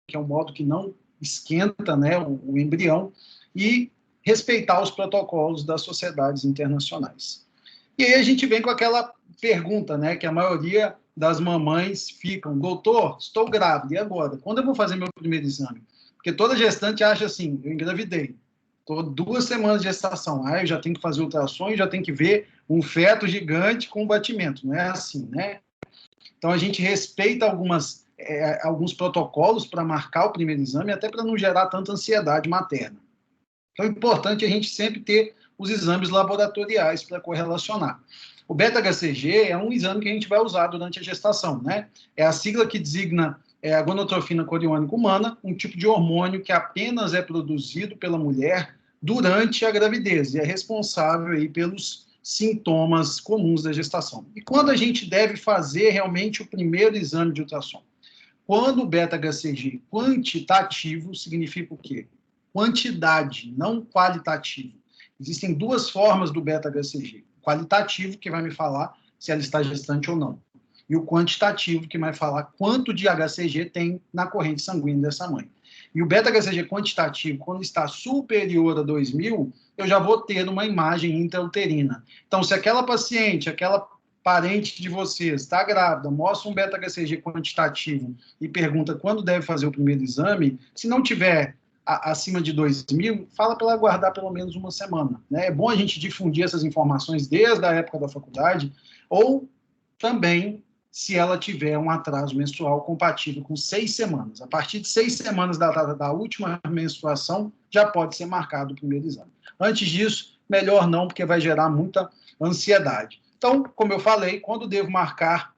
que é um modo que não esquenta, né, o embrião, e respeitar os protocolos das sociedades internacionais. E aí a gente vem com aquela pergunta, né, que a maioria das mamães ficam: doutor, estou grávida, e agora? Quando eu vou fazer meu primeiro exame? Porque toda gestante acha assim: eu engravidei, estou 2 semanas de gestação, aí eu já tenho que fazer ultrassom e já tenho que ver um feto gigante com batimento. Não é assim, né? Então a gente respeita alguns protocolos para marcar o primeiro exame, até para não gerar tanta ansiedade materna. Então é importante a gente sempre ter os exames laboratoriais para correlacionar. O beta-HCG é um exame que a gente vai usar durante a gestação, né? É a sigla que designa a gonotrofina coriônica humana, um tipo de hormônio que apenas é produzido pela mulher durante a gravidez e é responsável aí pelos sintomas comuns da gestação. E quando a gente deve fazer realmente o primeiro exame de ultrassom? Quando o beta-HCG quantitativo significa o quê? Quantidade, não qualitativo. Existem 2 formas do beta-HCG. O qualitativo, que vai me falar se ela está gestante ou não. E o quantitativo, que vai falar quanto de HCG tem na corrente sanguínea dessa mãe. E o beta-HCG quantitativo, quando está superior a 2.000, eu já vou ter uma imagem intrauterina. Então, se aquela paciente, aquela parente de vocês está grávida, mostra um beta-HCG quantitativo e pergunta quando deve fazer o primeiro exame, se não tiver acima de 2.000, fala para ela aguardar pelo menos 1 semana. Né? É bom a gente difundir essas informações desde a época da faculdade, ou também se ela tiver um atraso menstrual compatível com 6 semanas. A partir de 6 semanas da data da última menstruação, já pode ser marcado o primeiro exame. Antes disso, melhor não, porque vai gerar muita ansiedade. Então, como eu falei, quando devo marcar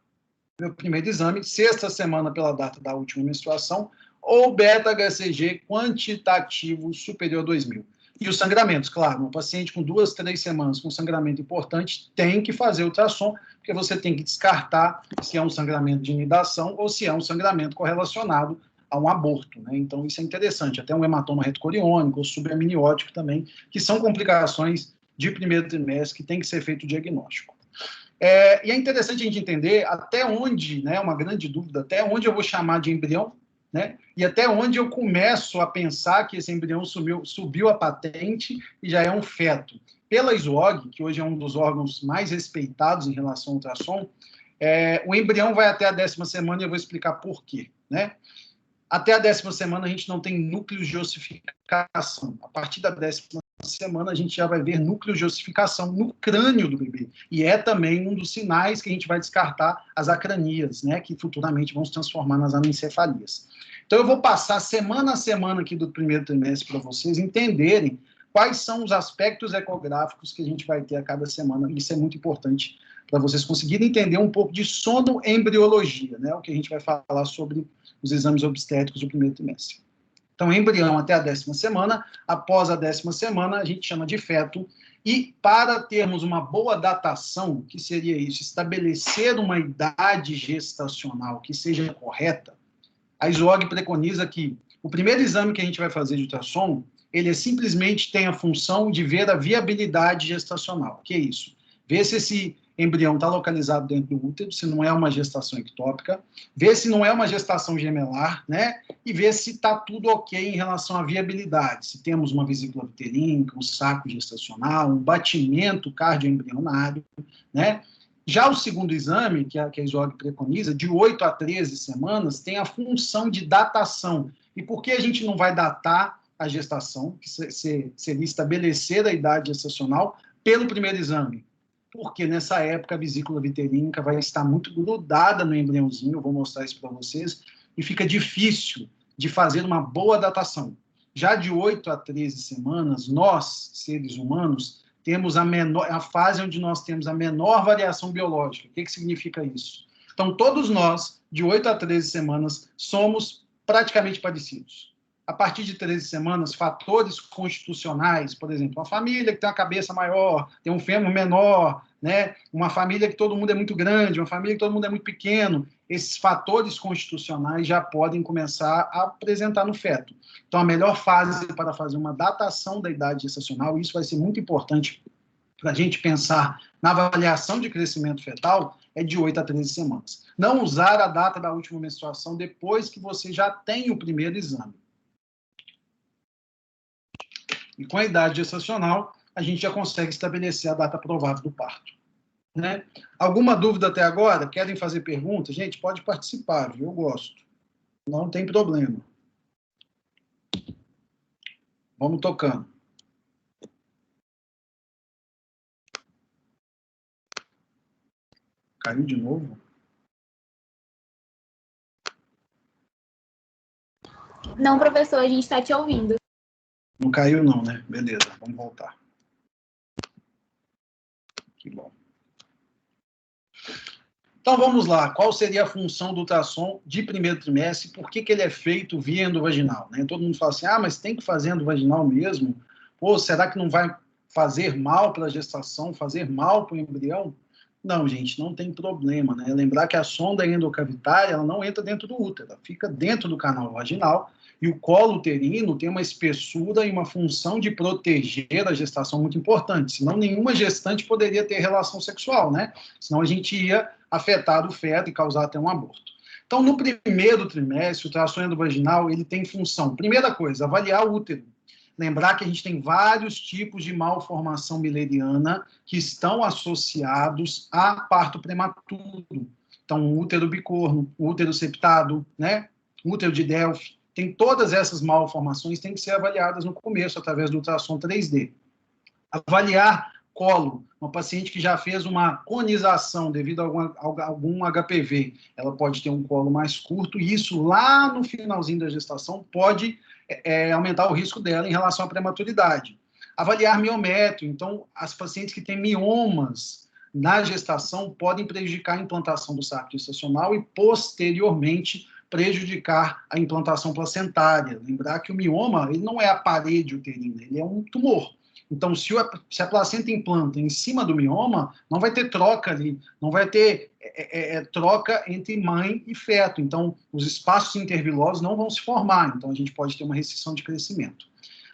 meu primeiro exame? 6ª semana pela data da última menstruação, ou beta-HCG quantitativo superior a 2.000. E os sangramentos, claro, um paciente com 2, 3 semanas com sangramento importante tem que fazer ultrassom, porque você tem que descartar se é um sangramento de inidação ou se é um sangramento correlacionado a um aborto, né? Então isso é interessante, até um hematoma retrocoriônico ou subamniótico também, que são complicações de primeiro trimestre que tem que ser feito o diagnóstico. E é interessante a gente entender até onde, né, uma grande dúvida, até onde eu vou chamar de embrião, né, e até onde eu começo a pensar que esse embrião subiu a patente e já é um feto. Pela ISOG, que hoje é um dos órgãos mais respeitados em relação ao ultrassom, o embrião vai até a 10ª semana e eu vou explicar por quê, né? Até a 10ª semana a gente não tem núcleos de ossificação. A partir da 10ª semana a gente já vai ver núcleos de ossificação no crânio do bebê. E é também um dos sinais que a gente vai descartar as acranias, né, que futuramente vão se transformar nas anencefalias. Então eu vou passar semana a semana aqui do primeiro trimestre para vocês entenderem quais são os aspectos ecográficos que a gente vai ter a cada semana. Isso é muito importante para vocês conseguirem entender um pouco de sonoembriologia, né, o que a gente vai falar sobre os exames obstétricos do primeiro trimestre. Então, embrião até a 10ª semana, após a 10ª semana, a gente chama de feto, e para termos uma boa datação, que seria isso, estabelecer uma idade gestacional que seja correta, a ISOG preconiza que o primeiro exame que a gente vai fazer de ultrassom, ele simplesmente tem a função de ver a viabilidade gestacional. Que é isso? Ver se esse embrião está localizado dentro do útero, se não é uma gestação ectópica, ver se não é uma gestação gemelar, né? E ver se está tudo ok em relação à viabilidade, se temos uma vesícula uterina, um saco gestacional, um batimento cardioembrionário, né? Já o segundo exame, que a ISOG preconiza, de 8 a 13 semanas, tem a função de datação. E por que a gente não vai datar a gestação, que seria estabelecer a idade gestacional, pelo primeiro exame? Porque nessa época a vesícula viterínica vai estar muito grudada no embriãozinho, eu vou mostrar isso para vocês, e fica difícil de fazer uma boa datação. Já de 8 a 13 semanas, nós, seres humanos, temos a fase onde nós temos a menor variação biológica. O que significa isso? Então, todos nós, de 8 a 13 semanas, somos praticamente parecidos. A partir de 13 semanas, fatores constitucionais, por exemplo, uma família que tem uma cabeça maior, tem um fêmur menor, né? Uma família que todo mundo é muito grande, uma família que todo mundo é muito pequeno, esses fatores constitucionais já podem começar a apresentar no feto. Então, a melhor fase para fazer uma datação da idade gestacional, isso vai ser muito importante para a gente pensar na avaliação de crescimento fetal, é de 8 a 13 semanas. Não usar a data da última menstruação depois que você já tem o primeiro exame. E com a idade gestacional, a gente já consegue estabelecer a data provável do parto. Né? Alguma dúvida até agora? Querem fazer perguntas? Gente, pode participar, viu? Eu gosto. Não tem problema. Vamos tocando. Caiu de novo? Não, professor, a gente está te ouvindo. Não caiu não, né? Beleza, vamos voltar. Que bom. Então, vamos lá. Qual seria a função do ultrassom de primeiro trimestre? Por que ele é feito via endovaginal? Né? Todo mundo fala assim, mas tem que fazer endovaginal mesmo? Pô, será que não vai fazer mal para a gestação, fazer mal para o embrião? Não, gente, não tem problema, né? Lembrar que a sonda endocavitária, ela não entra dentro do útero, ela fica dentro do canal vaginal, e o colo uterino tem uma espessura e uma função de proteger a gestação muito importante, senão nenhuma gestante poderia ter relação sexual, né? Senão a gente ia afetar o feto e causar até um aborto. Então, no primeiro trimestre, o ultrassom endovaginal, ele tem função, primeira coisa, avaliar o útero. Lembrar que a gente tem vários tipos de malformação mileriana que estão associados a parto prematuro. Então, útero bicorno, útero septado, né? Útero de Delphi. Tem todas essas malformações, têm que ser avaliadas no começo, através do ultrassom 3D. Avaliar colo, uma paciente que já fez uma conização devido a algum HPV, ela pode ter um colo mais curto, e isso lá no finalzinho da gestação pode aumentar o risco dela em relação à prematuridade. Avaliar miométrio, então, as pacientes que têm miomas na gestação podem prejudicar a implantação do saco gestacional e, posteriormente, prejudicar a implantação placentária. Lembrar que o mioma, ele não é a parede uterina, ele é um tumor. Então, se a placenta implanta em cima do mioma, não vai ter troca ali, não vai ter troca entre mãe e feto. Então, os espaços intervilosos não vão se formar. Então, a gente pode ter uma restrição de crescimento.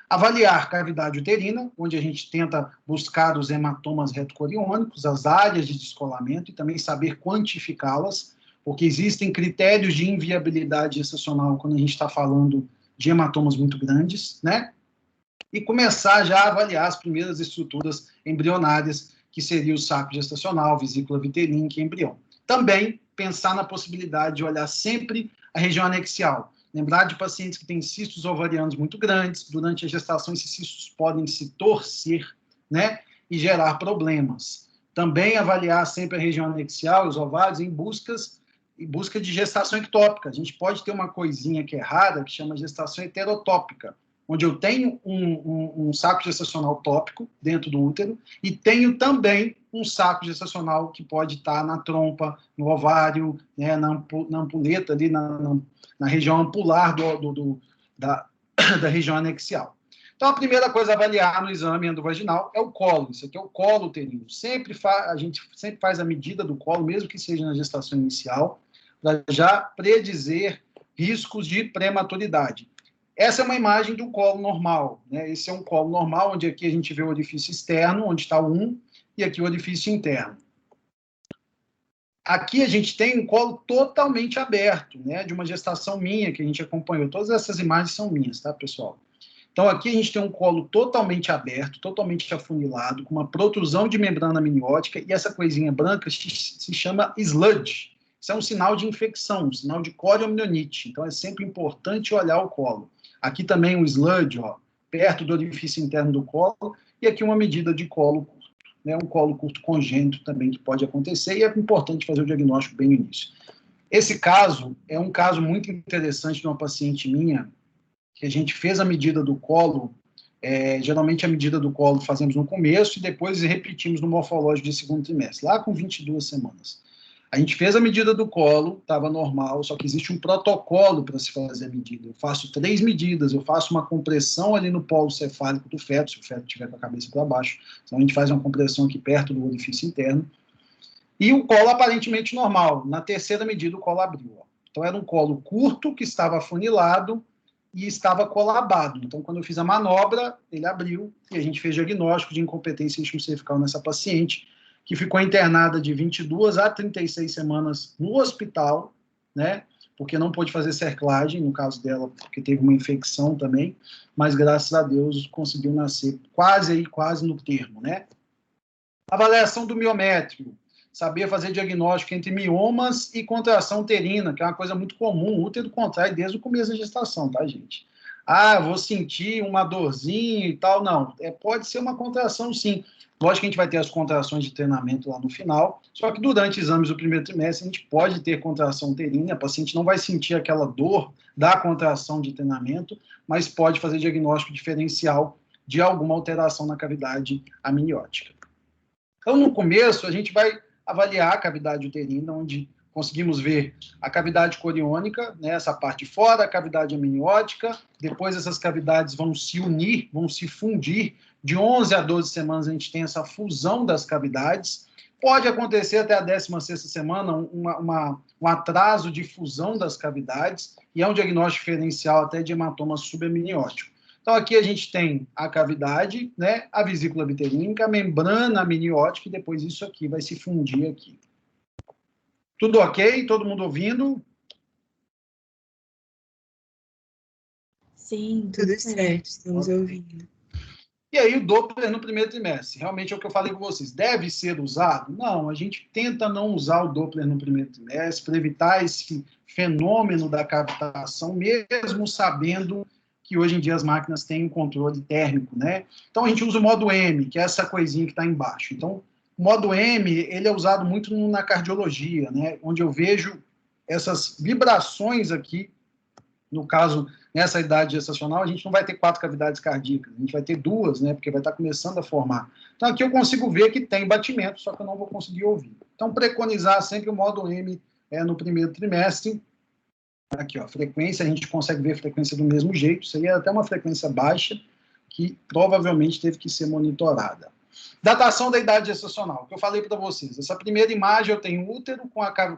Avaliar cavidade uterina, onde a gente tenta buscar os hematomas retocoriônicos, as áreas de descolamento, e também saber quantificá-las, porque existem critérios de inviabilidade gestacional quando a gente está falando de hematomas muito grandes, né? E começar já a avaliar as primeiras estruturas embrionárias, que seria o saco gestacional, vesícula vitelina e embrião. Também pensar na possibilidade de olhar sempre a região anexial. Lembrar de pacientes que têm cistos ovarianos muito grandes, durante a gestação esses cistos podem se torcer, né, e gerar problemas. Também avaliar sempre a região anexial, os ovários, em busca de gestação ectópica. A gente pode ter uma coisinha que é rara, que chama gestação heterotópica, onde eu tenho um saco gestacional tópico dentro do útero e tenho também um saco gestacional que pode estar na trompa, no ovário, né, na ampuleta, ali na região ampular da região anexial. Então, a primeira coisa a avaliar no exame endovaginal é o colo. Isso aqui é o colo uterino. A gente sempre faz a medida do colo, mesmo que seja na gestação inicial, para já predizer riscos de prematuridade. Essa é uma imagem do colo normal, né? Esse é um colo normal, onde aqui a gente vê o orifício externo, onde está o 1, e aqui o orifício interno. Aqui a gente tem um colo totalmente aberto, né? De uma gestação minha, que a gente acompanhou. Todas essas imagens são minhas, tá, pessoal? Então, aqui a gente tem um colo totalmente aberto, totalmente afunilado, com uma protrusão de membrana amniótica, e essa coisinha branca se chama sludge. Isso é um sinal de infecção, um sinal de corioamnionites. Então, é sempre importante olhar o colo. Aqui também um sludge, ó, perto do orifício interno do colo, e aqui uma medida de colo curto, né, um colo curto congênito também que pode acontecer, e é importante fazer o diagnóstico bem no início. Esse caso é um caso muito interessante de uma paciente minha, que a gente fez a medida do colo, geralmente a medida do colo fazemos no começo e depois repetimos no morfológico de segundo trimestre, lá com 22 semanas. A gente fez a medida do colo, estava normal, só que existe um protocolo para se fazer a medida. Eu faço 3 medidas, eu faço uma compressão ali no polo cefálico do feto, se o feto estiver com a cabeça para baixo, então a gente faz uma compressão aqui perto do orifício interno, e o colo aparentemente normal. Na terceira medida, o colo abriu. Ó. Então era um colo curto, que estava afunilado, e estava colabado. Então, quando eu fiz a manobra, ele abriu e a gente fez diagnóstico de incompetência íntima cervical nessa paciente, que ficou internada de 22 a 36 semanas no hospital, né? Porque não pôde fazer cerclagem, no caso dela, porque teve uma infecção também, mas graças a Deus conseguiu nascer quase no termo, né? Avaliação do miométrio, saber fazer diagnóstico entre miomas e contração uterina, que é uma coisa muito comum, o útero contrai desde o começo da gestação, tá, gente? Ah, vou sentir uma dorzinha e tal, não. Pode ser uma contração, sim. Lógico que a gente vai ter as contrações de treinamento lá no final, só que durante exames do primeiro trimestre a gente pode ter contração uterina, a paciente não vai sentir aquela dor da contração de treinamento, mas pode fazer diagnóstico diferencial de alguma alteração na cavidade amniótica. Então, no começo, a gente vai avaliar a cavidade uterina, onde conseguimos ver a cavidade coriônica, né, essa parte de fora, a cavidade amniótica, depois essas cavidades vão se unir, vão se fundir, de 11 a 12 semanas a gente tem essa fusão das cavidades, pode acontecer até a 16ª semana um atraso de fusão das cavidades, e é um diagnóstico diferencial até de hematoma subamniótico. Então, aqui a gente tem a cavidade, né, a vesícula biterínica, a membrana amniótica, e depois isso aqui vai se fundir aqui. Tudo ok? Todo mundo ouvindo? Sim, tudo certo, estamos ouvindo. E aí, o Doppler no primeiro trimestre, realmente é o que eu falei com vocês, deve ser usado? Não, a gente tenta não usar o Doppler no primeiro trimestre para evitar esse fenômeno da cavitação, mesmo sabendo que hoje em dia as máquinas têm um controle térmico, né? Então, a gente usa o modo M, que é essa coisinha que está embaixo. Então, o modo M, ele é usado muito na cardiologia, né? Onde eu vejo essas vibrações aqui, no caso, nessa idade gestacional, a gente não vai ter 4 cavidades cardíacas, a gente vai ter 2, né? Porque vai estar começando a formar. Então, aqui eu consigo ver que tem batimento, só que eu não vou conseguir ouvir. Então, preconizar sempre o modo M no primeiro trimestre. Aqui, ó, frequência, a gente consegue ver a frequência do mesmo jeito, seria até uma frequência baixa, que provavelmente teve que ser monitorada. Datação da idade gestacional, que eu falei para vocês. Essa primeira imagem eu tenho útero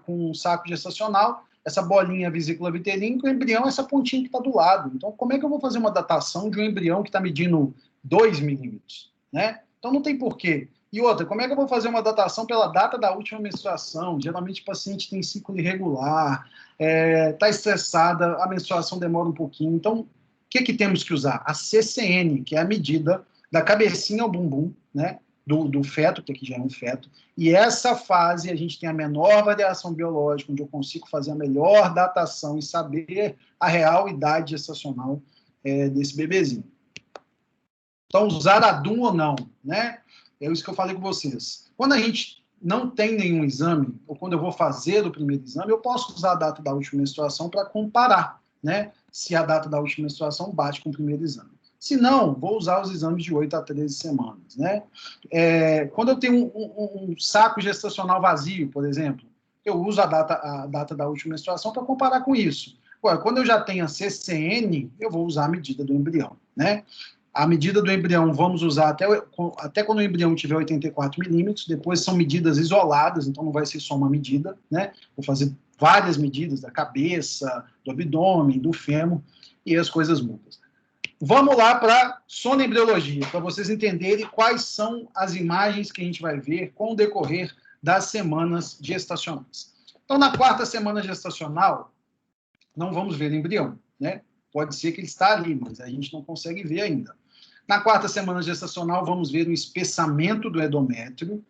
com um saco gestacional, essa bolinha vesícula biterínica, o embrião, essa pontinha que está do lado. Então, como é que eu vou fazer uma datação de um embrião que está medindo 2 milímetros? Né? Então, não tem porquê. E outra, como é que eu vou fazer uma datação pela data da última menstruação? Geralmente o paciente tem ciclo irregular, está estressada, a menstruação demora um pouquinho. Então, o que temos que usar? A CCN, que é a medida da cabecinha ao bumbum, né, do feto, que aqui já é um feto, e essa fase a gente tem a menor variação biológica, onde eu consigo fazer a melhor datação e saber a real idade gestacional desse bebezinho. Então, usar a DUM ou não, né? É isso que eu falei com vocês. Quando a gente não tem nenhum exame, ou quando eu vou fazer o primeiro exame, eu posso usar a data da última menstruação para comparar, né? Se a data da última menstruação bate com o primeiro exame. Se não, vou usar os exames de 8 a 13 semanas, né? Quando eu tenho um saco gestacional vazio, por exemplo, eu uso a data da última menstruação para comparar com isso. Agora, quando eu já tenho a CCN, eu vou usar a medida do embrião, né? A medida do embrião vamos usar até quando o embrião tiver 84 milímetros, depois são medidas isoladas, então não vai ser só uma medida, né? Vou fazer várias medidas da cabeça, do abdômen, do fêmur, e as coisas mudam. Vamos lá para sonoembriologia, para vocês entenderem quais são as imagens que a gente vai ver com o decorrer das semanas gestacionais. Então, na 4ª semana gestacional, não vamos ver embrião, né? Pode ser que ele está ali, mas a gente não consegue ver ainda. Na 4ª semana gestacional, vamos ver um espessamento do endométrio.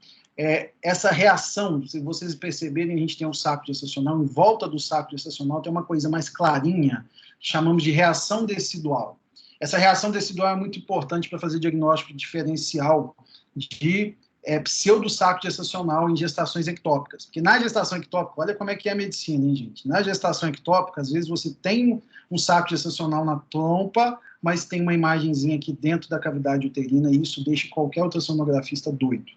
Essa reação, se vocês perceberem, a gente tem um saco gestacional, em volta do saco gestacional tem uma coisa mais clarinha, que chamamos de reação decidual. Essa reação decidual é muito importante para fazer diagnóstico diferencial de pseudo-saco gestacional em gestações ectópicas. Porque na gestação ectópica, olha como é que é a medicina, hein, gente? Na gestação ectópica, às vezes você tem um saco gestacional na trompa, mas tem uma imagenzinha aqui dentro da cavidade uterina, e isso deixa qualquer ultrassonografista doido,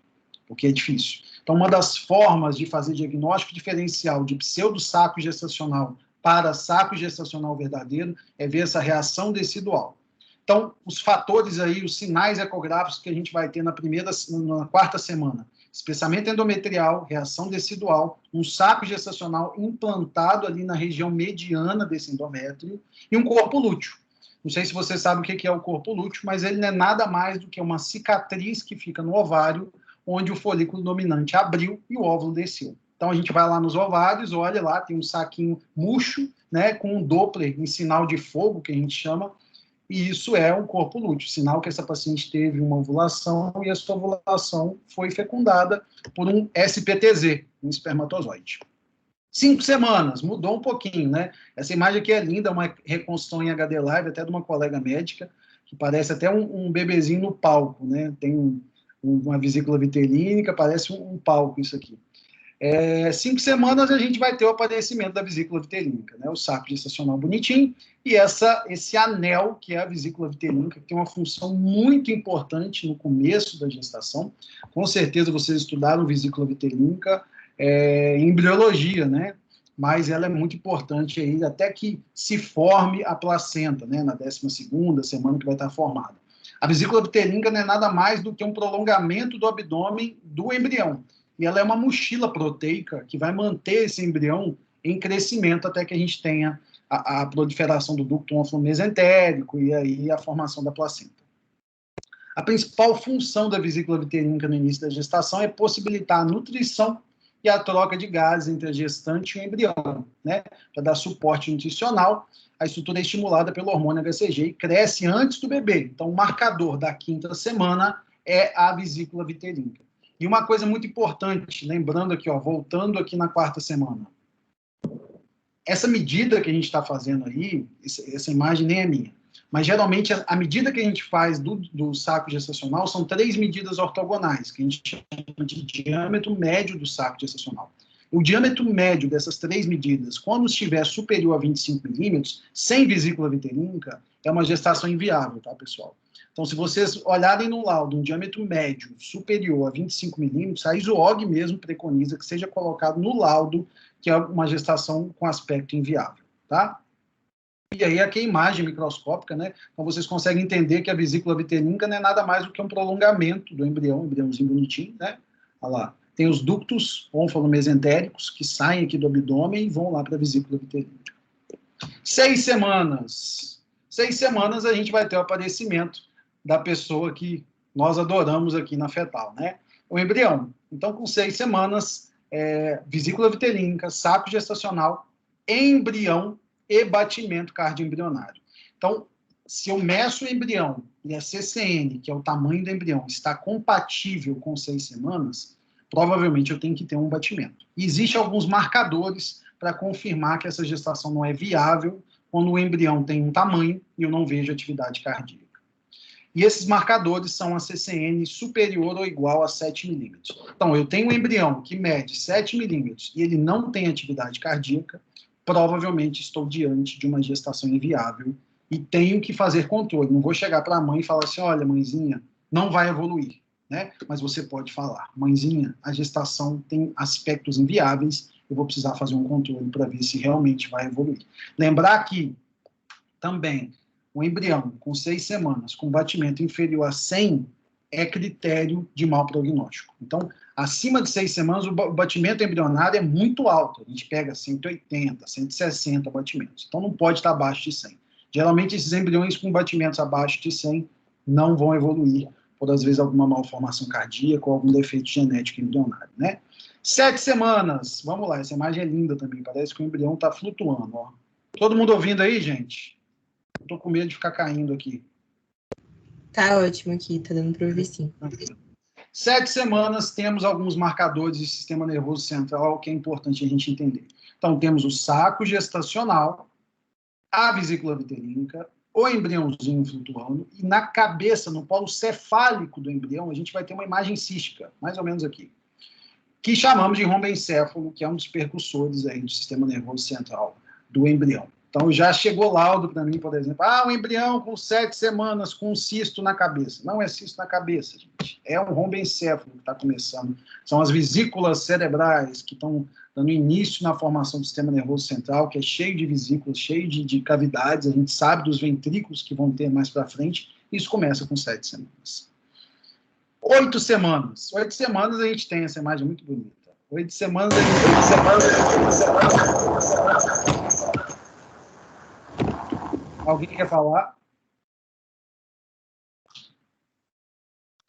porque é difícil. Então, uma das formas de fazer diagnóstico diferencial de pseudo-saco gestacional para saco gestacional verdadeiro é ver essa reação decidual. Então, os fatores aí, os sinais ecográficos que a gente vai ter na 4ª semana: espessamento endometrial, reação decidual, um saco gestacional implantado ali na região mediana desse endométrio e um corpo lúteo. Não sei se você sabe o que é o corpo lúteo, mas ele não é nada mais do que uma cicatriz que fica no ovário, onde o folículo dominante abriu e o óvulo desceu. Então, a gente vai lá nos ovários, olha lá, tem um saquinho murcho, né, com um Doppler em sinal de fogo, que a gente chama, e isso é um corpo lúteo, sinal que essa paciente teve uma ovulação e a sua ovulação foi fecundada por um SPTZ, um espermatozoide. 5 semanas, mudou um pouquinho, né? Essa imagem aqui é linda, uma reconstrução em HD Live, até de uma colega médica, que parece até um bebezinho no palco, né? Tem uma vesícula vitelínica, parece um palco isso aqui. 5 semanas a gente vai ter o aparecimento da vesícula vitelínica, né? O saco gestacional bonitinho, e esse anel, que é a vesícula vitelínica, que tem uma função muito importante no começo da gestação. Com certeza vocês estudaram vesícula vitelínica, em embriologia, né? Mas ela é muito importante aí, até que se forme a placenta, né? Na 12ª semana que vai estar formada. A vesícula vitelínica não é nada mais do que um prolongamento do abdômen do embrião. E ela é uma mochila proteica que vai manter esse embrião em crescimento até que a gente tenha a proliferação do ducto ônfalo-mesentérico e aí a formação da placenta. A principal função da vesícula vitelínica no início da gestação é possibilitar a nutrição e a troca de gases entre a gestante e o embrião, né? Para dar suporte nutricional. A estrutura é estimulada pelo hormônio HCG e cresce antes do bebê. Então, o marcador da 5ª semana é a vesícula vitelínica. E uma coisa muito importante, lembrando aqui, ó, voltando aqui na 4ª semana, essa medida que a gente está fazendo aí, essa imagem nem é minha, mas geralmente a medida que a gente faz do saco gestacional são 3 medidas ortogonais, que a gente chama de diâmetro médio do saco gestacional. O diâmetro médio dessas 3 medidas, quando estiver superior a 25 milímetros, sem vesícula vitelínica, é uma gestação inviável, tá, pessoal? Então, se vocês olharem no laudo um diâmetro médio superior a 25 milímetros, a ISOOG mesmo preconiza que seja colocado no laudo que é uma gestação com aspecto inviável, tá? E aí aqui a imagem microscópica, né? Então vocês conseguem entender que a vesícula vitelínica não é nada mais do que um prolongamento do embrião, um embriãozinho bonitinho, né? Olha lá. Tem os ductos ônfalo-mesentéricos que saem aqui do abdômen e vão lá para a vesícula vitelínica. 6 semanas. 6 semanas a gente vai ter o aparecimento da pessoa que nós adoramos aqui na fetal, né? O embrião. Então, com 6 semanas, vesícula vitelínica, saco gestacional, embrião e batimento cardioembrionário. Então, se eu meço o embrião e a CCN, que é o tamanho do embrião, está compatível com 6 semanas, provavelmente eu tenho que ter um batimento. E existem alguns marcadores para confirmar que essa gestação não é viável quando o embrião tem um tamanho e eu não vejo atividade cardíaca. E esses marcadores são a CCN superior ou igual a 7 milímetros. Então, eu tenho um embrião que mede 7 milímetros e ele não tem atividade cardíaca, provavelmente estou diante de uma gestação inviável e tenho que fazer controle. Não vou chegar para a mãe e falar assim, olha, mãezinha, não vai evoluir, né? Mas você pode falar, mãezinha, a gestação tem aspectos inviáveis, eu vou precisar fazer um controle para ver se realmente vai evoluir. Lembrar que, também, o embrião com 6 semanas, com batimento inferior a 100, é critério de mau prognóstico. Então, acima de 6 semanas, o batimento embrionário é muito alto. A gente pega 180, 160 batimentos. Então, não pode estar abaixo de 100. Geralmente, esses embriões com batimentos abaixo de 100 não vão evoluir por, às vezes, alguma malformação cardíaca ou algum defeito genético embrionário, né? 7 semanas. Vamos lá, essa imagem é linda também. Parece que o embrião está flutuando, ó. Todo mundo ouvindo aí, gente? Estou com medo de ficar caindo aqui. Tá ótimo aqui, tá dando para ouvir sim. 7 semanas, temos alguns marcadores de sistema nervoso central que é importante a gente entender. Então, temos o saco gestacional, a vesícula vitelínica, o embriãozinho flutuando, e na cabeça, no polo cefálico do embrião, a gente vai ter uma imagem cística, mais ou menos aqui, que chamamos de romboencéfalo, que é um dos percussores aí do sistema nervoso central do embrião. Então, já chegou laudo para mim, por exemplo, um embrião com 7 semanas com um cisto na cabeça. Não é cisto na cabeça, gente. É um romboencéfalo que está começando. São as vesículas cerebrais que estão dando início na formação do sistema nervoso central, que é cheio de vesículas, cheio de cavidades. A gente sabe dos ventrículos que vão ter mais para frente. Isso começa com 7 semanas. 8 semanas. 8 semanas a gente tem essa imagem muito bonita. 8 semanas a gente tem... Alguém quer falar?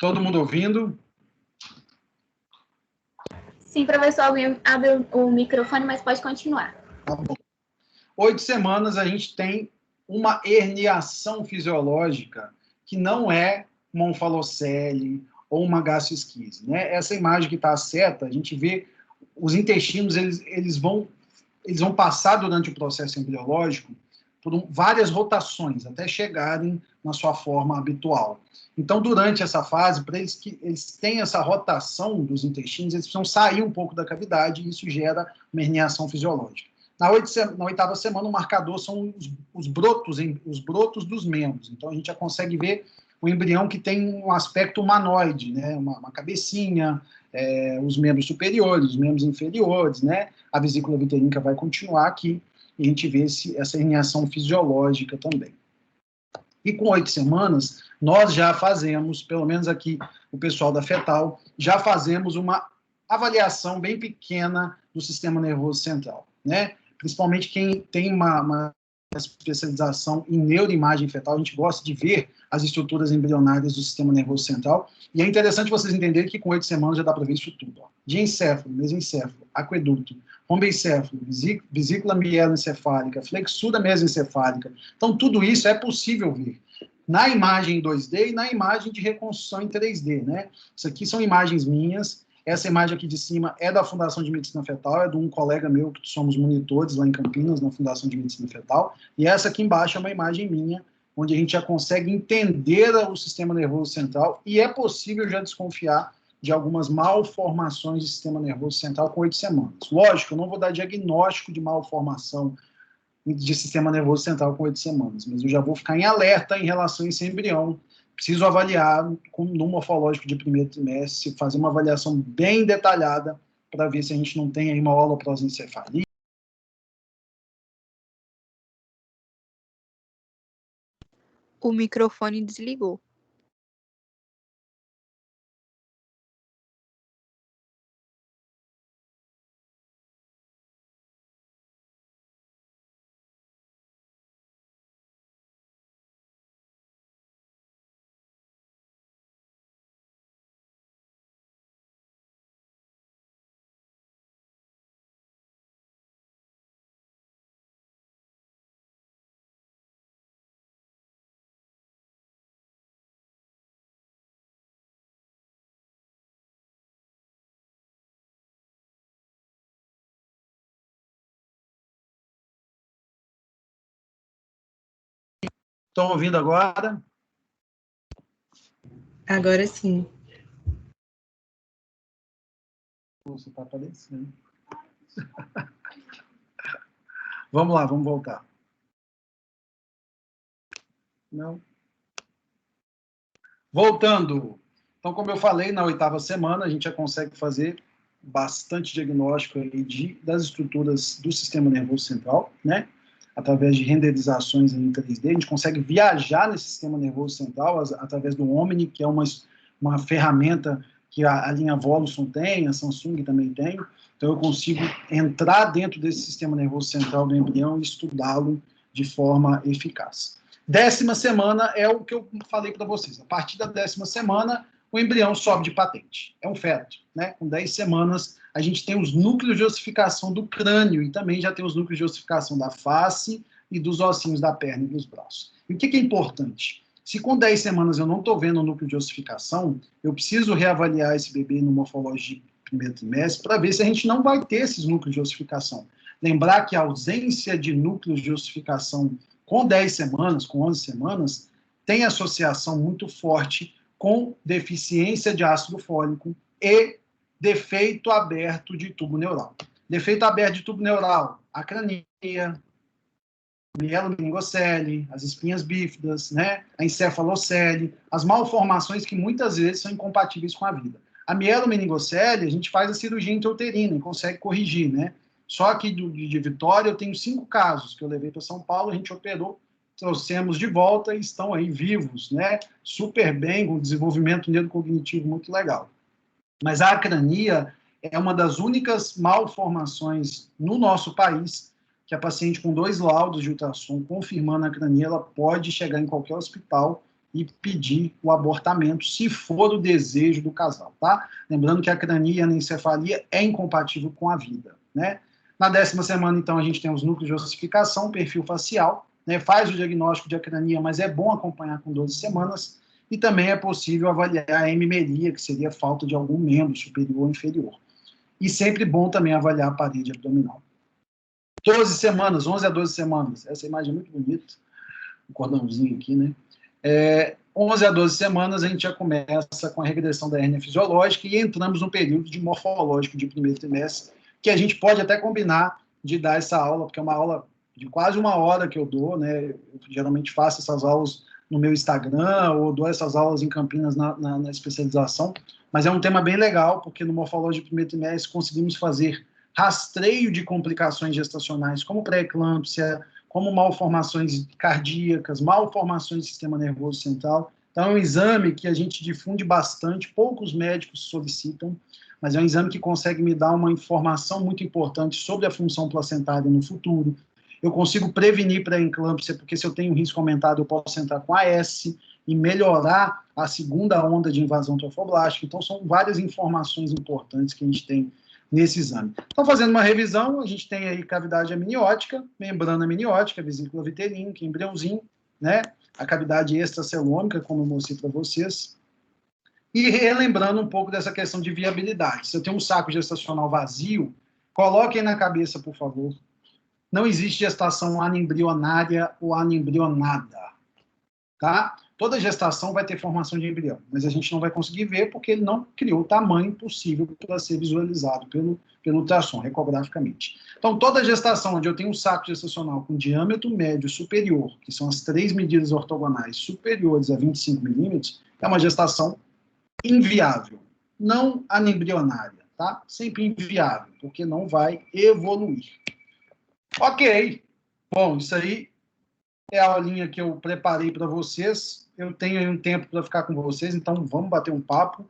Todo mundo ouvindo? Sim, professor, alguém abriu o microfone, mas pode continuar. Tá bom. 8 semanas a gente tem uma herniação fisiológica que não é uma onfalocele ou uma gastroesquise, né? Essa imagem que está certa, a gente vê os intestinos, eles vão passar durante o processo embriológico por várias rotações, até chegarem na sua forma habitual. Então, durante essa fase, para eles que eles tenham essa rotação dos intestinos, eles precisam sair um pouco da cavidade e isso gera uma herniação fisiológica. Na 8ª semana, o marcador são os brotos dos membros. Então, a gente já consegue ver o embrião que tem um aspecto humanoide, né? Uma cabecinha, os membros superiores, os membros inferiores, né? A vesícula vitelínica vai continuar aqui, e a gente vê essa herniação fisiológica também. E com 8 semanas, nós já fazemos, pelo menos aqui o pessoal da Fetal, já fazemos uma avaliação bem pequena do sistema nervoso central, né? Principalmente quem tem uma especialização em neuroimagem fetal, a gente gosta de ver as estruturas embrionárias do sistema nervoso central, e é interessante vocês entenderem que com 8 semanas já dá para ver isso tudo. Ó. Diencéfalo, mesencéfalo, aqueduto, rombencéfalo, vesícula mieloencefálica, flexura mesencefálica. Então, tudo isso é possível ver na imagem em 2D e na imagem de reconstrução em 3D, né? Isso aqui são imagens minhas. Essa imagem aqui de cima é da Fundação de Medicina Fetal, é de um colega meu, que somos monitores lá em Campinas, na Fundação de Medicina Fetal, e essa aqui embaixo é uma imagem minha, onde a gente já consegue entender o sistema nervoso central, e é possível já desconfiar de algumas malformações do sistema nervoso central com 8 semanas. Lógico, eu não vou dar diagnóstico de malformação de sistema nervoso central com 8 semanas, mas eu já vou ficar em alerta em relação a esse embrião. Preciso avaliar no morfológico de primeiro trimestre, fazer uma avaliação bem detalhada para ver se a gente não tem aí uma holoprosencefalia. O microfone desligou. Estão ouvindo agora? Agora sim. Você está aparecendo. Vamos lá, vamos voltar. Não. Voltando. Então, como eu falei, na 8ª semana, a gente já consegue fazer bastante diagnóstico aí das estruturas do sistema nervoso central, né? Através de renderizações em 3D, a gente consegue viajar nesse sistema nervoso central através do Omni, que é uma ferramenta que a linha Voluson tem, a Samsung também tem. Então, eu consigo entrar dentro desse sistema nervoso central do embrião e estudá-lo de forma eficaz. 10ª semana é o que eu falei para vocês. A partir da 10ª semana, o embrião sobe de patente. É um feto, né? Com 10 semanas, a gente tem os núcleos de ossificação do crânio e também já tem os núcleos de ossificação da face e dos ossinhos da perna e dos braços. E o que é importante? Se com 10 semanas eu não estou vendo o núcleo de ossificação, eu preciso reavaliar esse bebê no morfológico de primeiro trimestre para ver se a gente não vai ter esses núcleos de ossificação. Lembrar que a ausência de núcleos de ossificação com 10 semanas, com 11 semanas, tem associação muito forte com deficiência de ácido fólico e defeito aberto de tubo neural. Defeito aberto de tubo neural, acrania, mielomeningocele, as espinhas bífidas, né, a encefalocele, as malformações que muitas vezes são incompatíveis com a vida. A mielomeningocele, a gente faz a cirurgia intrauterina e consegue corrigir, né? Só que de Vitória eu tenho 5 casos que eu levei para São Paulo, a gente operou, trouxemos de volta e estão aí vivos, né? Super bem, com desenvolvimento neurocognitivo muito legal. Mas a acrania é uma das únicas malformações no nosso país que a paciente com 2 laudos de ultrassom confirmando a acrania, ela pode chegar em qualquer hospital e pedir o abortamento, se for o desejo do casal, tá? Lembrando que a acrania e a anencefalia é incompatível com a vida, né? Na 10ª semana, então, a gente tem os núcleos de ossificação, perfil facial, né? Faz o diagnóstico de acrania, mas é bom acompanhar com 12 semanas, e também é possível avaliar a hemimelia, que seria falta de algum membro superior ou inferior. E sempre bom também avaliar a parede abdominal. 12 semanas, 11 a 12 semanas, essa imagem é muito bonita, o cordãozinho aqui, né? 11 a 12 semanas a gente já começa com a regressão da hérnia fisiológica e entramos no período de morfológico de primeiro trimestre, que a gente pode até combinar de dar essa aula, porque é uma aula de quase 1 hora que eu dou, né? Eu geralmente faço essas aulas no meu Instagram, ou dou essas aulas em Campinas na especialização, mas é um tema bem legal, porque no morfológico de primeiro trimestre conseguimos fazer rastreio de complicações gestacionais, como pré-eclâmpsia, como malformações cardíacas, malformações do sistema nervoso central. Então, é um exame que a gente difunde bastante, poucos médicos solicitam, mas é um exame que consegue me dar uma informação muito importante sobre a função placentária no futuro. Eu consigo prevenir pré-eclâmpsia, porque se eu tenho risco aumentado, eu posso entrar com AS e melhorar a segunda onda de invasão trofoblástica. Então, são várias informações importantes que a gente tem nesse exame. Então, fazendo uma revisão, a gente tem aí cavidade amniótica, membrana amniótica, vesícula vitelínica, embriãozinho, né? A cavidade extracelômica, como eu mostrei para vocês. E relembrando um pouco dessa questão de viabilidade. Se eu tenho um saco gestacional vazio, coloquem na cabeça, por favor, não existe gestação anembrionária ou anembrionada, tá? Toda gestação vai ter formação de embrião, mas a gente não vai conseguir ver porque ele não criou o tamanho possível para ser visualizado pelo ultrassom, ecograficamente. Então, toda gestação onde eu tenho um saco gestacional com diâmetro médio superior, que são as 3 medidas ortogonais superiores a 25 milímetros, é uma gestação inviável, não anembrionária, tá? Sempre inviável, porque não vai evoluir. Ok, bom, isso aí é a aulinha que eu preparei para vocês. Eu tenho aí um tempo para ficar com vocês, então vamos bater um papo.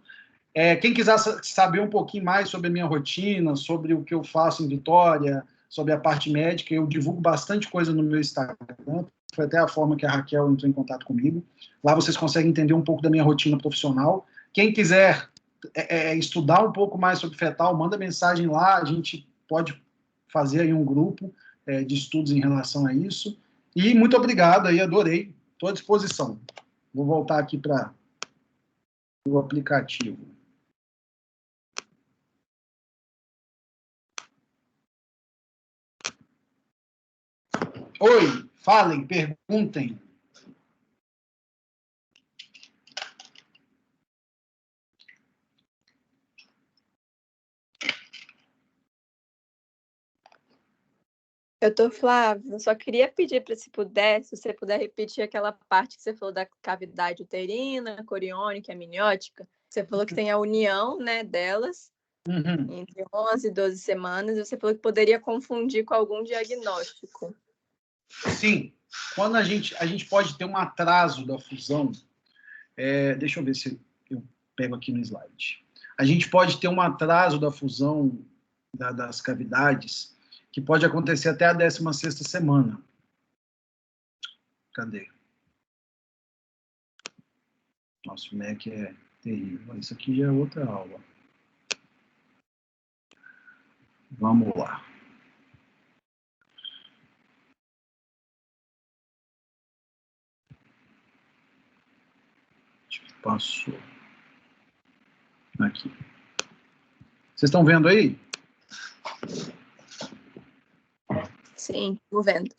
Quem quiser saber um pouquinho mais sobre a minha rotina, sobre o que eu faço em Vitória, sobre a parte médica, eu divulgo bastante coisa no meu Instagram. Foi até a forma que a Raquel entrou em contato comigo. Lá vocês conseguem entender um pouco da minha rotina profissional. Quem quiser estudar um pouco mais sobre fetal, manda mensagem lá, a gente pode fazer aí um grupo de estudos em relação a isso. E muito obrigado aí, adorei, estou à disposição. Vou voltar aqui para o aplicativo. Oi, falem, perguntem. Doutor Flávio, eu só queria pedir para, se você puder repetir aquela parte que você falou da cavidade uterina, coriônica e amniótica. Você falou que tem a união, né, delas, entre 11 e 12 semanas, e você falou que poderia confundir com algum diagnóstico. Sim, quando a gente pode ter um atraso da fusão, deixa eu ver se eu pego aqui no slide. A gente pode ter um atraso da fusão das cavidades, que pode acontecer até a 16ª semana. Cadê? Nossa, o Mac é terrível. Isso aqui já é outra aula. Vamos lá. Passou. Aqui. Vocês estão vendo aí? Sim, estou vendo.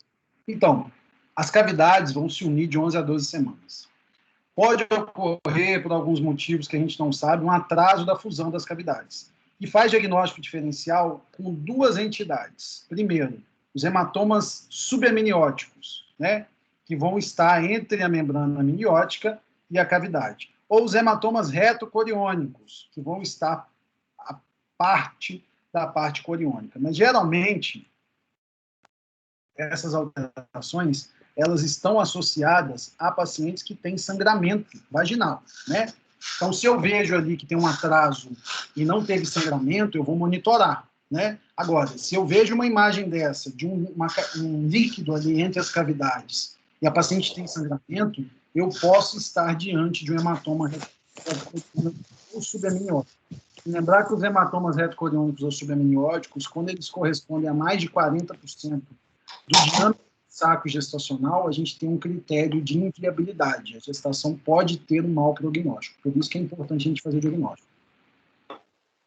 Então, as cavidades vão se unir de 11 a 12 semanas. Pode ocorrer, por alguns motivos que a gente não sabe, um atraso da fusão das cavidades. E faz diagnóstico diferencial com 2 entidades. Primeiro, os hematomas subamnióticos, né, que vão estar entre a membrana amniótica e a cavidade. Ou os hematomas retocoriônicos, que vão estar a parte da parte coriônica. Mas, geralmente, essas alterações, elas estão associadas a pacientes que têm sangramento vaginal, né? Então, se eu vejo ali que tem um atraso e não teve sangramento, eu vou monitorar, né? Agora, se eu vejo uma imagem dessa, de um líquido ali entre as cavidades, e a paciente tem sangramento, eu posso estar diante de um hematoma retocoriônico ou subamniótico. Lembrar que os hematomas retocoriônicos ou subamnióticos, quando eles correspondem a mais de 40% do diâmetro do saco gestacional, a gente tem um critério de inviabilidade. A gestação pode ter um mau prognóstico. Por isso que é importante a gente fazer o diagnóstico.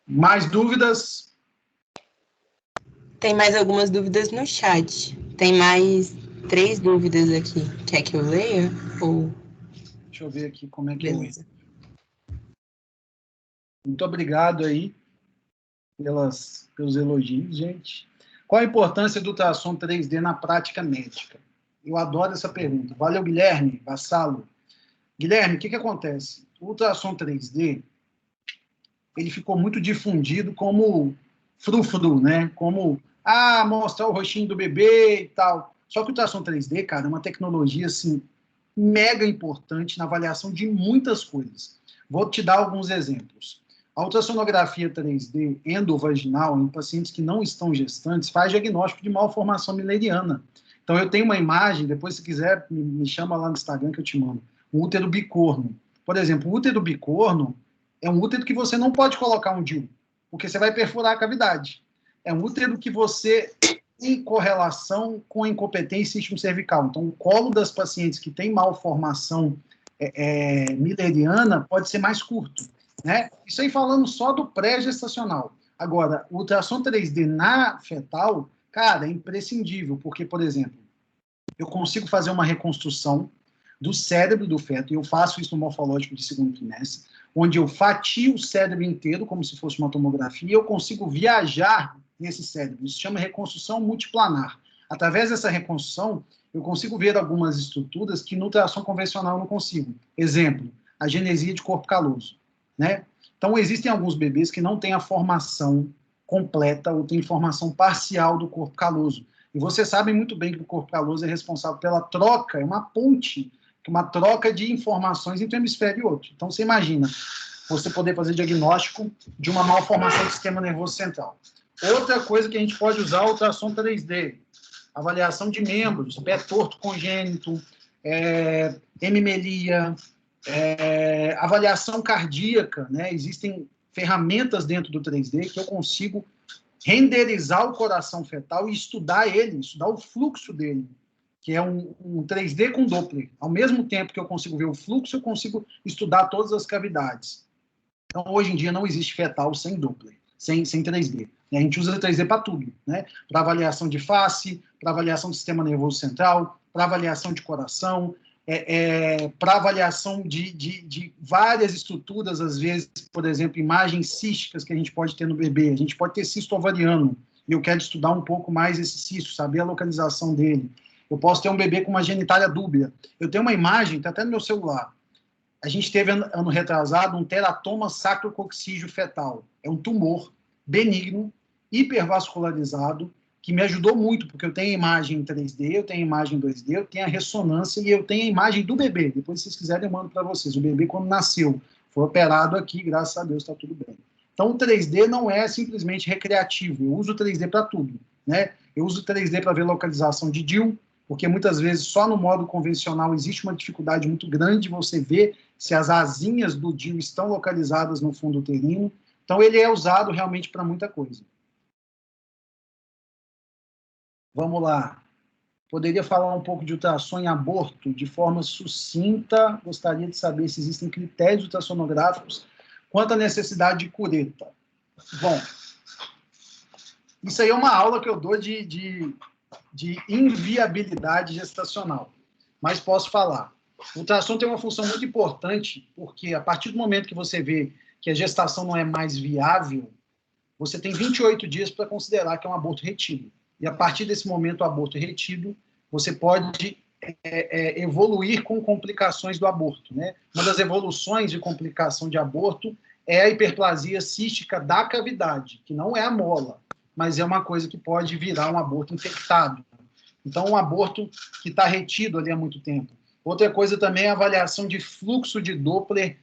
Mais dúvidas? Tem mais algumas dúvidas no chat. Tem mais 3 dúvidas aqui. Quer que eu leia? Ou... Deixa eu ver aqui como é que Beleza. Muito obrigado aí pelos elogios, gente. Qual a importância do ultrassom 3D na prática médica? Eu adoro essa pergunta. Valeu, Guilherme Vassalo. Guilherme, o que acontece? O ultrassom 3D, ele ficou muito difundido como frufru, né? Como, mostrar o rostinho do bebê e tal. Só que o ultrassom 3D, cara, é uma tecnologia, assim, mega importante na avaliação de muitas coisas. Vou te dar alguns exemplos. A ultrassonografia 3D endovaginal em pacientes que não estão gestantes faz diagnóstico de malformação mileriana. Então, eu tenho uma imagem, depois, se quiser, me chama lá no Instagram que eu te mando. Um útero bicorno. Por exemplo, o útero bicorno é um útero que você não pode colocar um DIU, porque você vai perfurar a cavidade. É um útero que você tem correlação com a incompetência sístole cervical. Então, o colo das pacientes que têm malformação mileriana pode ser mais curto, né? Isso aí falando só do pré-gestacional. Agora, o ultrassom 3D na fetal, cara, é imprescindível, porque, por exemplo, eu consigo fazer uma reconstrução do cérebro do feto, e eu faço isso no morfológico de segundo trimestre, onde eu fatio o cérebro inteiro, como se fosse uma tomografia, e eu consigo viajar nesse cérebro. Isso se chama reconstrução multiplanar. Através dessa reconstrução, eu consigo ver algumas estruturas que no ultrassom convencional eu não consigo. Exemplo, a genesia de corpo caloso, né? Então, existem alguns bebês que não têm a formação completa ou têm formação parcial do corpo caloso. E vocês sabem muito bem que o corpo caloso é responsável pela troca, é uma ponte, uma troca de informações entre um hemisfério e outro. Então, você imagina você poder fazer diagnóstico de uma malformação do sistema nervoso central. Outra coisa que a gente pode usar é o ultrassom 3D, avaliação de membros, pé torto congênito, hemimelia, avaliação cardíaca, né? Existem ferramentas dentro do 3D que eu consigo renderizar o coração fetal e estudar ele, estudar o fluxo dele, que é um 3D com Doppler. Ao mesmo tempo que eu consigo ver o fluxo, eu consigo estudar todas as cavidades. Então, hoje em dia, não existe fetal sem Doppler, sem 3D. A gente usa 3D para tudo, né? Para avaliação de face, para avaliação do sistema nervoso central, para avaliação de coração, para avaliação de várias estruturas, às vezes, por exemplo, imagens císticas que a gente pode ter no bebê. A gente pode ter cisto ovariano, e eu quero estudar um pouco mais esse cisto, saber a localização dele. Eu posso ter um bebê com uma genitália dúbia. Eu tenho uma imagem, está até no meu celular. A gente teve, ano retrasado, um teratoma sacrococcígeo fetal. É um tumor benigno, hipervascularizado, que me ajudou muito, porque eu tenho a imagem em 3D, eu tenho a imagem em 2D, eu tenho a ressonância e eu tenho a imagem do bebê. Depois, se vocês quiserem, eu mando para vocês. O bebê, quando nasceu, foi operado aqui, graças a Deus, está tudo bem. Então, o 3D não é simplesmente recreativo. Eu uso o 3D para tudo, né? Eu uso o 3D para ver localização de DIU, porque muitas vezes só no modo convencional existe uma dificuldade muito grande de você ver se as asinhas do DIU estão localizadas no fundo uterino. Então, ele é usado realmente para muita coisa. Vamos lá. Poderia falar um pouco de ultrassom em aborto de forma sucinta. Gostaria de saber se existem critérios ultrassonográficos quanto à necessidade de cureta. Bom, isso aí é uma aula que eu dou de inviabilidade gestacional, mas posso falar. O ultrassom tem uma função muito importante, porque a partir do momento que você vê que a gestação não é mais viável, você tem 28 dias para considerar que é um aborto retido. E a partir desse momento, o aborto retido, você pode evoluir com complicações do aborto, né? Uma das evoluções de complicação de aborto é a hiperplasia cística da cavidade, que não é a mola, mas é uma coisa que pode virar um aborto infectado. Então, um aborto que está retido ali há muito tempo. Outra coisa também é a avaliação de fluxo de Doppler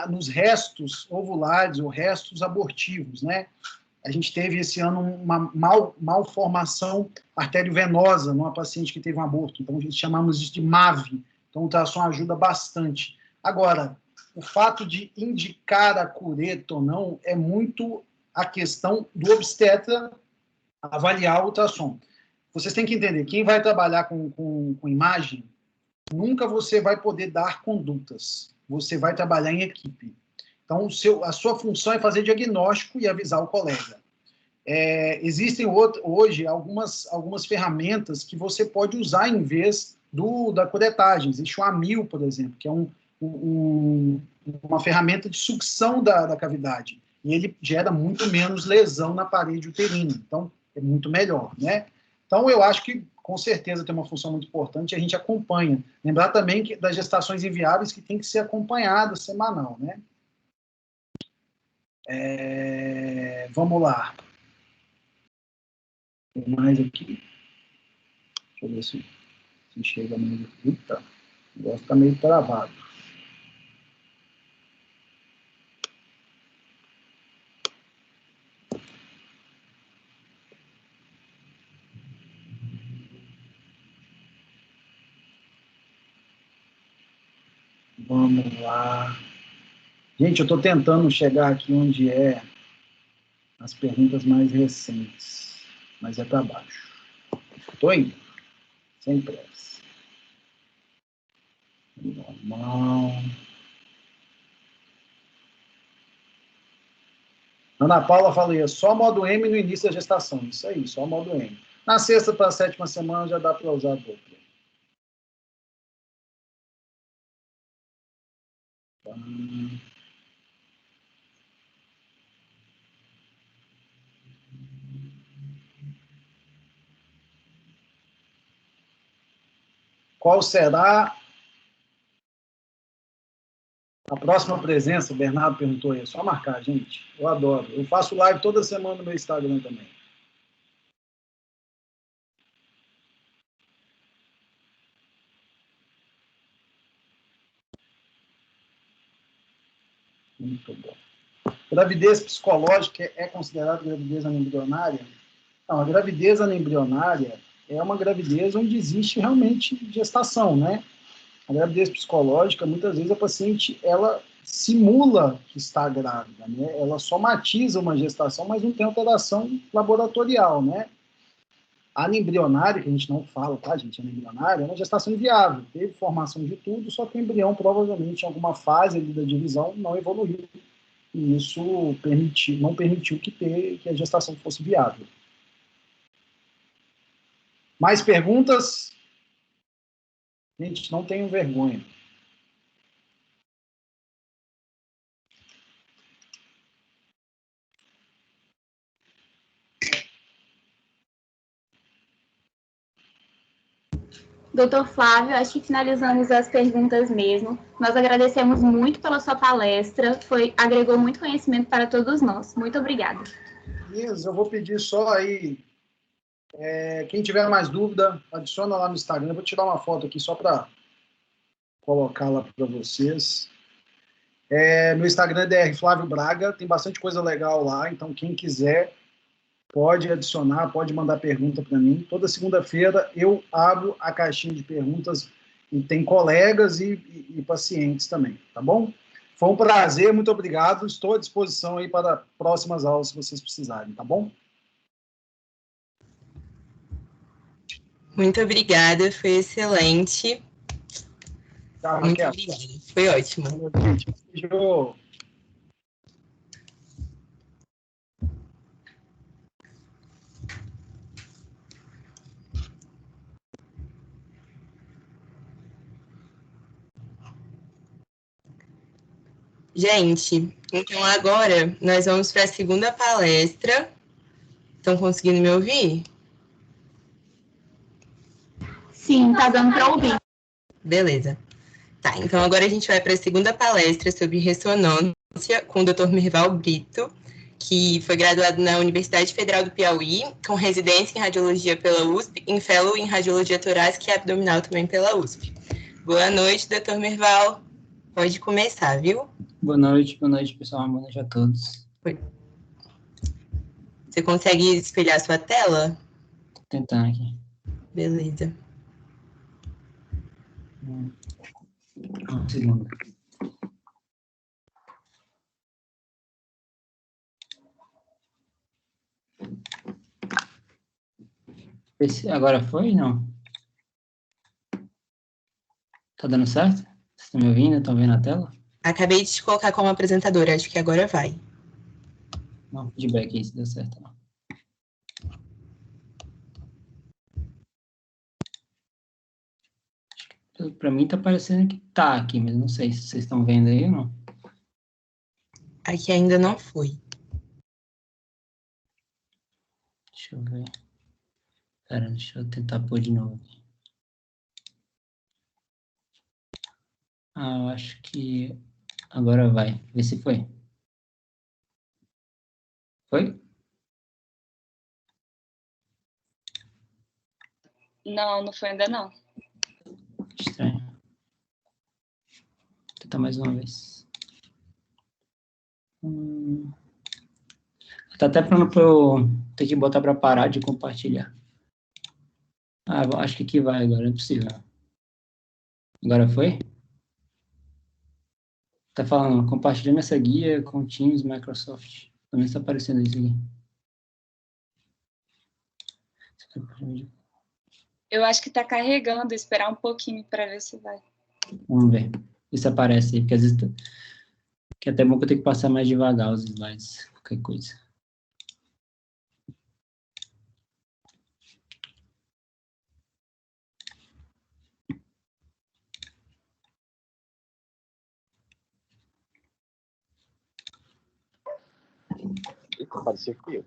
nos restos ovulares ou restos abortivos, né? A gente teve esse ano uma malformação arteriovenosa numa paciente que teve um aborto. Então, a gente chamamos isso de MAV, Então, o ultrassom ajuda bastante. Agora, o fato de indicar a cureta ou não é muito a questão do obstetra avaliar o ultrassom. Vocês têm que entender, quem vai trabalhar com imagem, nunca você vai poder dar condutas. Você vai trabalhar em equipe. Então, a sua função é fazer diagnóstico e avisar o colega. Existem hoje algumas ferramentas que você pode usar em vez da curetagem. Existe o Amil, por exemplo, que é uma ferramenta de sucção da cavidade. E ele gera muito menos lesão na parede uterina. Então, é muito melhor, né? Então, eu acho que, com certeza, tem uma função muito importante e a gente acompanha. Lembrar também que das gestações inviáveis que tem que ser acompanhada semanal, né? Vamos lá. Tem mais aqui. Deixa eu ver se chega meio... Eita, o negócio está meio travado. Vamos lá. Gente, eu estou tentando chegar aqui onde é as perguntas mais recentes, mas é para baixo. Estou indo, sem pressa. Normal. Ana Paula falei, só modo M no início da gestação. Isso aí, só modo M. Na sexta para a sétima semana já dá para usar a dupla. Qual será a próxima presença? O Bernardo perguntou aí. É só marcar, gente. Eu adoro. Eu faço live toda semana no meu Instagram também. Muito bom. Gravidez psicológica é considerada gravidez anembrionária? Não, a gravidez anembrionária é uma gravidez onde existe realmente gestação, né? A gravidez psicológica, muitas vezes a paciente, ela simula que está grávida, né? Ela somatiza uma gestação, mas não tem alteração laboratorial, né? A anembrionária, que a gente não fala, tá, gente? A anembrionária é uma gestação inviável. Teve formação de tudo, só que o embrião, provavelmente, em alguma fase ali da divisão, não evoluiu. E isso não permitiu que a gestação fosse viável. Mais perguntas? Gente, não tenham vergonha. Doutor Flávio, acho que finalizamos as perguntas mesmo. Nós agradecemos muito pela sua palestra, agregou muito conhecimento para todos nós. Muito obrigada. Isso, eu vou pedir só aí, quem tiver mais dúvida, adiciona lá no Instagram. Eu vou tirar uma foto aqui só para colocar lá para vocês. Meu Instagram é DR Flávio Braga, tem bastante coisa legal lá, então quem quiser pode adicionar, pode mandar pergunta para mim. Toda segunda-feira eu abro a caixinha de perguntas e tem colegas e pacientes também, tá bom? Foi um prazer, muito obrigado. Estou à disposição aí para próximas aulas, se vocês precisarem, tá bom? Muito obrigada, foi excelente. Tá, Muito Raquel. obrigada, foi ótimo. Beijo. Gente, então agora nós vamos para a segunda palestra. Estão conseguindo me ouvir? Sim, tá dando para ouvir. Beleza. Tá, então agora a gente vai para a segunda palestra sobre ressonância com o Dr. Mirval Brito, que foi graduado na Universidade Federal do Piauí, com residência em radiologia pela USP, em fellow em radiologia torácica e abdominal também pela USP. Boa noite, Dr. Mirval. Pode começar, viu? Boa noite, pessoal. Boa noite a todos. Oi. Você consegue espelhar sua tela? Tô tentando aqui. Beleza. Um segundo. Agora foi? Não. Tá dando certo? Vocês estão me ouvindo? Estão vendo a tela? Acabei de te colocar como apresentadora, acho que agora vai. Não, feedback aí se deu certo. Não. Para mim tá parecendo que tá aqui, mas não sei se vocês estão vendo aí ou não. Aqui ainda não foi. Deixa eu ver. Pera, deixa eu tentar pôr de novo aqui. Eu acho que agora vai. Vê se foi. Foi? Não, não foi ainda não. Estranho. Vou tentar mais uma vez. Tá até falando para eu ter que botar para parar de compartilhar. Acho que aqui vai agora, não é possível. Agora foi? Tá falando, compartilhando essa guia com Teams, Microsoft. Também está aparecendo isso aqui. Eu acho que tá carregando, esperar um pouquinho para ver se vai. Vamos ver. Se aparece aí, porque às vezes que é até bom que eu tenho que passar mais devagar os slides, qualquer coisa. Apareceu aqui, ó.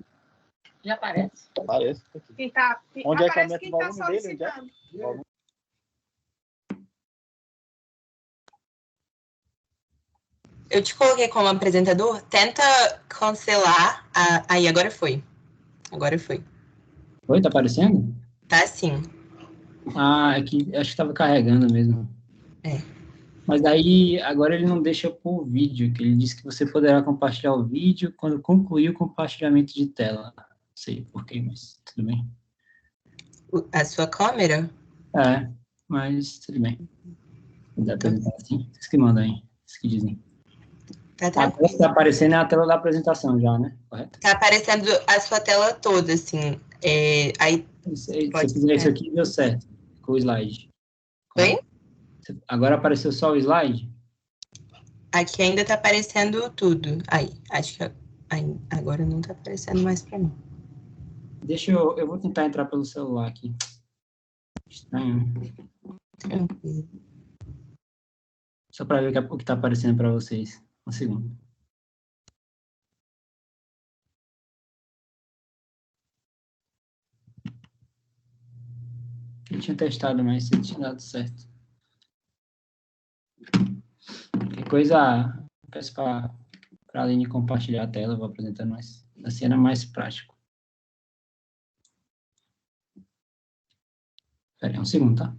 Já aparece? Aparece. Onde é que aumenta o volume dele? Onde é? Eu te coloquei como apresentador, tenta cancelar. Aí, agora foi. Agora foi. Oi, tá aparecendo? Tá sim. Aqui, acho que estava carregando mesmo. É. Mas daí, agora ele não deixa pôr o vídeo, que ele disse que você poderá compartilhar o vídeo quando concluir o compartilhamento de tela. Não sei porquê, mas tudo bem. A sua câmera? Mas tudo bem. Vou dar apresentar assim. Vocês que mandam aí, vocês que dizem. Tá A tela que tranquilo. está aparecendo é a tela da apresentação já, né? Correto? Tá aparecendo a sua tela toda, assim. Aí Se você fizer isso aqui, deu certo. Com o slide. Oi? Agora apareceu só o slide? Aqui ainda tá aparecendo tudo. Aí, acho que agora não tá aparecendo mais pra mim. Eu vou tentar entrar pelo celular aqui. Estranho. Tranquilo. Só para ver o que está aparecendo para vocês. Um segundo. Eu tinha testado, mas tinha dado certo. Qualquer coisa, peço para a Aline compartilhar a tela, eu vou apresentando, mas assim era mais prático. Espera aí um segundo, tá?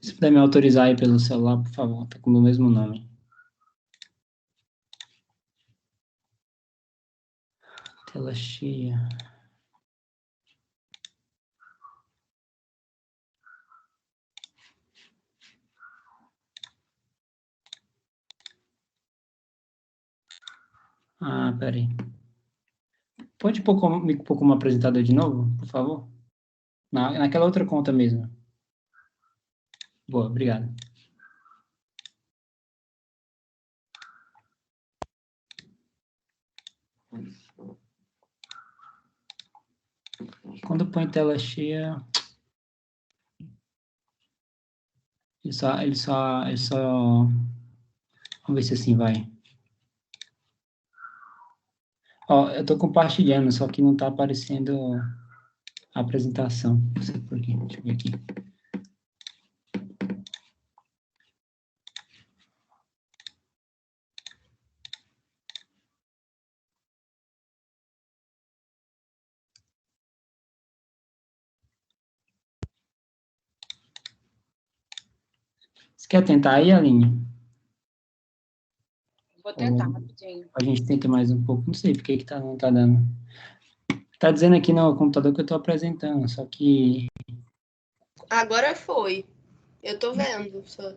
Se puder me autorizar aí pelo celular, por favor, tá com o meu mesmo nome. Tela cheia. Peraí. Pode me pôr como apresentador de novo, por favor? Naquela outra conta mesmo. Boa, obrigado. Quando põe tela cheia, ele só, vamos ver se assim vai. Ó, eu tô compartilhando, só que não tá aparecendo a apresentação. Não sei por quê, deixa eu ver aqui. Você quer tentar aí, Aline? Vou tentar rapidinho. A gente tenta mais um pouco. Não sei por que não tá dando. Tá dizendo aqui no computador que eu tô apresentando, só que... Agora foi. Eu tô vendo. Só.